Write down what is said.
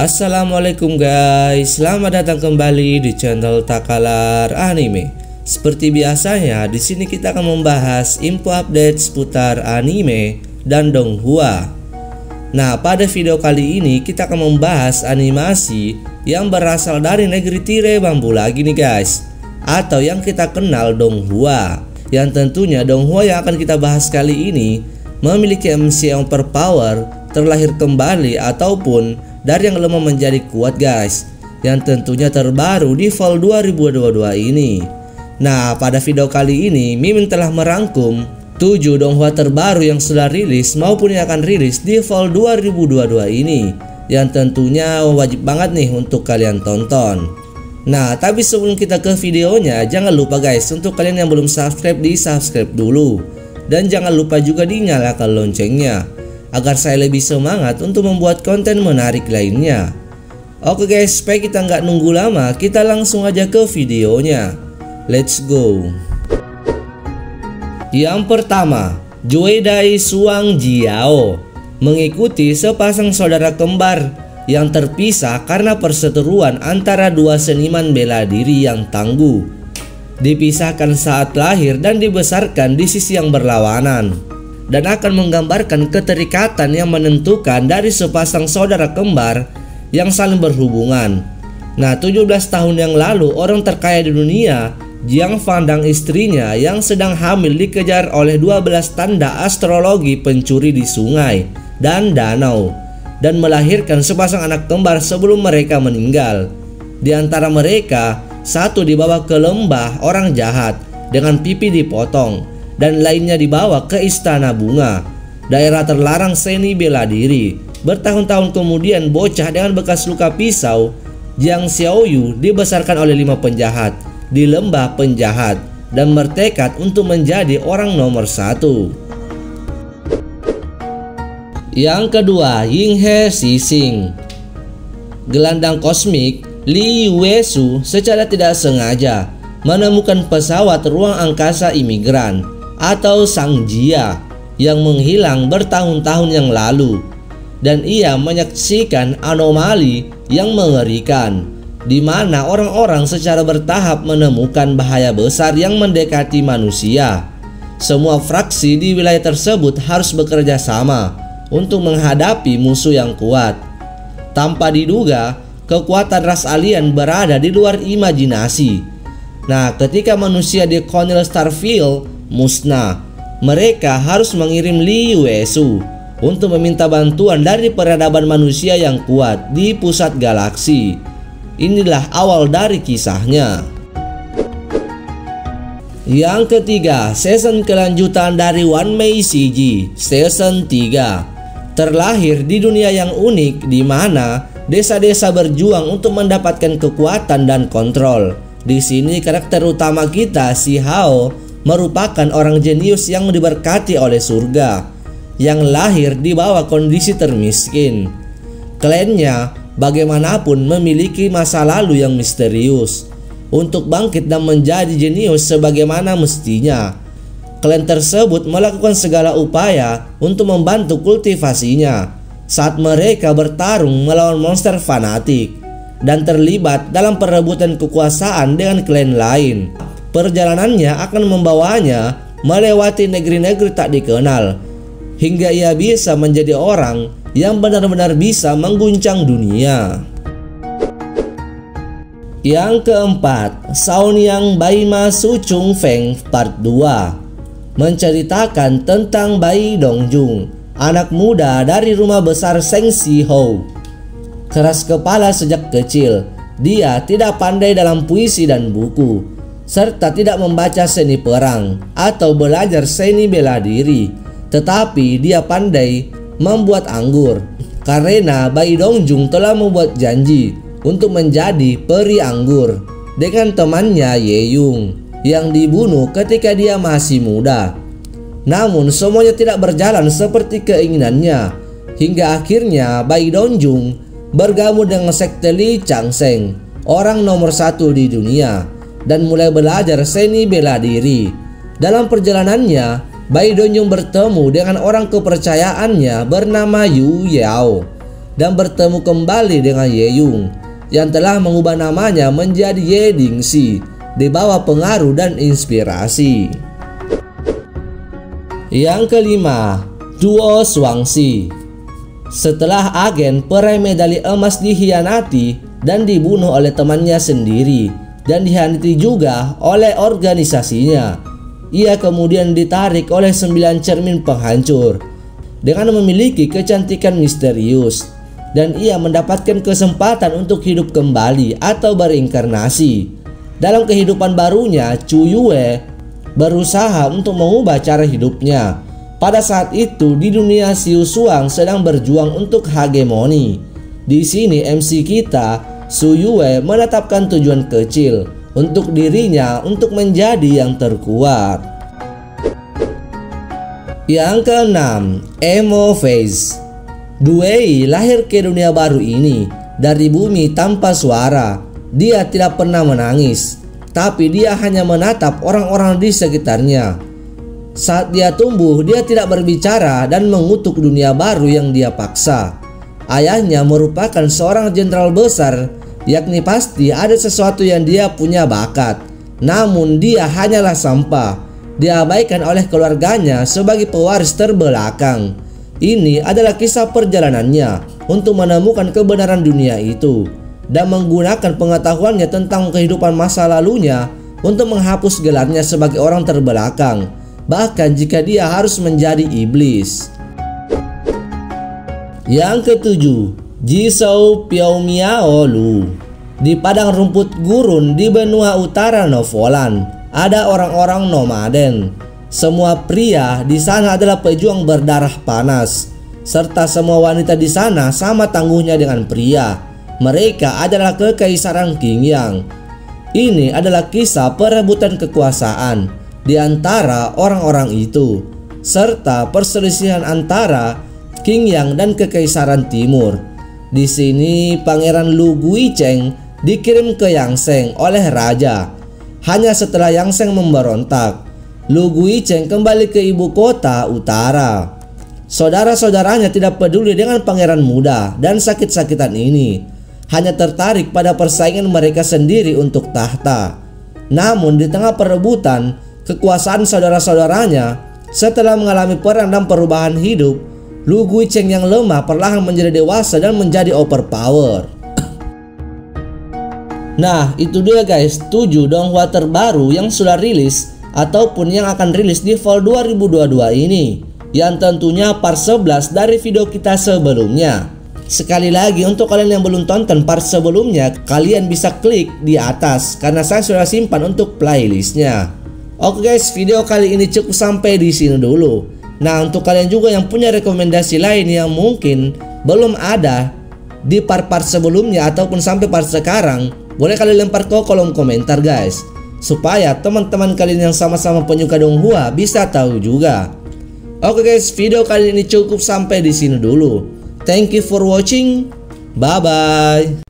Assalamualaikum guys, selamat datang kembali di channel Takalar Anime. Seperti biasanya, di sini kita akan membahas info update seputar anime dan donghua. Nah, pada video kali ini kita akan membahas animasi yang berasal dari negeri tirai bambu lagi nih guys, atau yang kita kenal donghua. Yang tentunya donghua yang akan kita bahas kali ini memiliki MC yang overpower, terlahir kembali ataupun dari yang lemah menjadi kuat guys, yang tentunya terbaru di fall 2022 ini. Nah, pada video kali ini Mimin telah merangkum 7 donghua terbaru yang sudah rilis maupun yang akan rilis di fall 2022 ini, yang tentunya wajib banget nih untuk kalian tonton. Nah, tapi sebelum kita ke videonya, jangan lupa guys, untuk kalian yang belum subscribe, di subscribe dulu. Dan jangan lupa juga dinyalakan loncengnya, agar saya lebih semangat untuk membuat konten menarik lainnya. Oke guys, supaya kita nggak nunggu lama, kita langsung aja ke videonya. Let's go. Yang pertama, Juedai Suang Jiao mengikuti sepasang saudara kembar yang terpisah karena perseteruan antara dua seniman bela diri yang tangguh. Dipisahkan saat lahir dan dibesarkan di sisi yang berlawanan, dan akan menggambarkan keterikatan yang menentukan dari sepasang saudara kembar yang saling berhubungan. Nah, 17 tahun yang lalu orang terkaya di dunia, Jiang Fan dan istrinya yang sedang hamil dikejar oleh 12 tanda astrologi pencuri di sungai dan danau, dan melahirkan sepasang anak kembar sebelum mereka meninggal. Di antara mereka, satu dibawa ke lembah orang jahat dengan pipi dipotong, dan lainnya dibawa ke istana bunga, daerah terlarang seni bela diri. Bertahun-tahun kemudian, bocah dengan bekas luka pisau, Jiang Xiaoyu, dibesarkan oleh 5 penjahat di lembah penjahat dan bertekad untuk menjadi orang nomor 1. Yang kedua, Yinghe Xixing. Gelandang kosmik Li Wesu secara tidak sengaja menemukan pesawat ruang angkasa imigran atau Sangjia yang menghilang bertahun-tahun yang lalu, dan ia menyaksikan anomali yang mengerikan, di mana orang-orang secara bertahap menemukan bahaya besar yang mendekati manusia. Semua fraksi di wilayah tersebut harus bekerja sama untuk menghadapi musuh yang kuat. Tanpa diduga, kekuatan ras alien berada di luar imajinasi. Nah, ketika manusia di Cornell Starfield musnah, mereka harus mengirim Li Wesu untuk meminta bantuan dari peradaban manusia yang kuat di pusat galaksi. Inilah awal dari kisahnya. Yang ketiga, season kelanjutan dari One Mei CG season 3. Terlahir di dunia yang unik, di mana desa-desa berjuang untuk mendapatkan kekuatan dan kontrol. Di sini karakter utama kita, si Hao, merupakan orang jenius yang diberkati oleh surga, yang lahir di bawah kondisi termiskin. Klannya bagaimanapun memiliki masa lalu yang misterius. Untuk bangkit dan menjadi jenius sebagaimana mestinya, klan tersebut melakukan segala upaya untuk membantu kultivasinya saat mereka bertarung melawan monster fanatik dan terlibat dalam perebutan kekuasaan dengan klan lain. Perjalanannya akan membawanya melewati negeri-negeri tak dikenal, hingga ia bisa menjadi orang yang benar-benar bisa mengguncang dunia. Yang keempat, Saonyang Baima Suchung Feng Part 2 menceritakan tentang Bai Dongjung, anak muda dari rumah besar Seng Si Hou. Keras kepala sejak kecil, dia tidak pandai dalam puisi dan buku, serta tidak membaca seni perang atau belajar seni bela diri. Tetapi dia pandai membuat anggur, karena Bai Dongjung telah membuat janji untuk menjadi peri anggur dengan temannya Ye Yung yang dibunuh ketika dia masih muda. Namun semuanya tidak berjalan seperti keinginannya, hingga akhirnya Bai Dongjung bergabung dengan sekte Li Changseng, orang nomor 1 di dunia, dan mulai belajar seni bela diri. Dalam perjalanannya, Bai Dongjung bertemu dengan orang kepercayaannya bernama Yu Yao. dan bertemu kembali dengan Ye Young yang telah mengubah namanya menjadi Ye Dingxi di bawah pengaruh dan inspirasi. Yang kelima, duo Swansea. Setelah agen peraih medali emas dikhianati dan dibunuh oleh temannya sendiri dan dikhianati juga oleh organisasinya, ia kemudian ditarik oleh 9 cermin penghancur dengan memiliki kecantikan misterius, dan ia mendapatkan kesempatan untuk hidup kembali atau berinkarnasi. Dalam kehidupan barunya, Chu Yue berusaha untuk mengubah cara hidupnya. Pada saat itu di dunia Xiu Shuang sedang berjuang untuk hegemoni. Di sini MC kita Xu Yue menetapkan tujuan kecil untuk dirinya untuk menjadi yang terkuat. Yang keenam, Emo Phase. Duei lahir ke dunia baru ini dari bumi tanpa suara. Dia tidak pernah menangis, tapi dia hanya menatap orang-orang di sekitarnya. Saat dia tumbuh, dia tidak berbicara dan mengutuk dunia baru yang dia paksa. Ayahnya merupakan seorang jenderal besar, yakni pasti ada sesuatu yang dia punya bakat. Namun dia hanyalah sampah, diabaikan oleh keluarganya sebagai pewaris terbelakang. Ini adalah kisah perjalanannya untuk menemukan kebenaran dunia itu dan menggunakan pengetahuannya tentang kehidupan masa lalunya untuk menghapus gelarnya sebagai orang terbelakang, bahkan jika dia harus menjadi iblis. Yang ketujuh, Jisoo Piaomiao Lu. Di padang rumput gurun di benua utara Novoland, ada orang-orang nomaden. Semua pria di sana adalah pejuang berdarah panas, serta semua wanita di sana sama tangguhnya dengan pria. Mereka adalah kekaisaran Qingyang. Ini adalah kisah perebutan kekuasaan di antara orang-orang itu, serta perselisihan antara Qingyang dan Kekaisaran Timur. Di sini Pangeran Lu Guicheng dikirim ke Yangzheng oleh raja. Hanya setelah Yangzheng memberontak, Lu Guicheng kembali ke ibu kota utara. Saudara-saudaranya tidak peduli dengan pangeran muda dan sakit-sakitan ini, hanya tertarik pada persaingan mereka sendiri untuk tahta. Namun di tengah perebutan kekuasaan saudara-saudaranya, setelah mengalami perang dan perubahan hidup, Lu Guicheng yang lemah perlahan menjadi dewasa dan menjadi overpower. Nah, itu dia guys, 7 donghua terbaru yang sudah rilis ataupun yang akan rilis di fall 2022 ini, yang tentunya part 11 dari video kita sebelumnya. Sekali lagi untuk kalian yang belum tonton part sebelumnya, kalian bisa klik di atas karena saya sudah simpan untuk playlistnya. Oke guys, video kali ini cukup sampai di sini dulu. Nah, untuk kalian juga yang punya rekomendasi lain yang mungkin belum ada di part-part sebelumnya ataupun sampai part sekarang, boleh kalian lempar ke kolom komentar guys, supaya teman-teman kalian yang sama-sama penyuka donghua bisa tahu juga. Oke guys, video kali ini cukup sampai di sini dulu. Thank you for watching. Bye bye.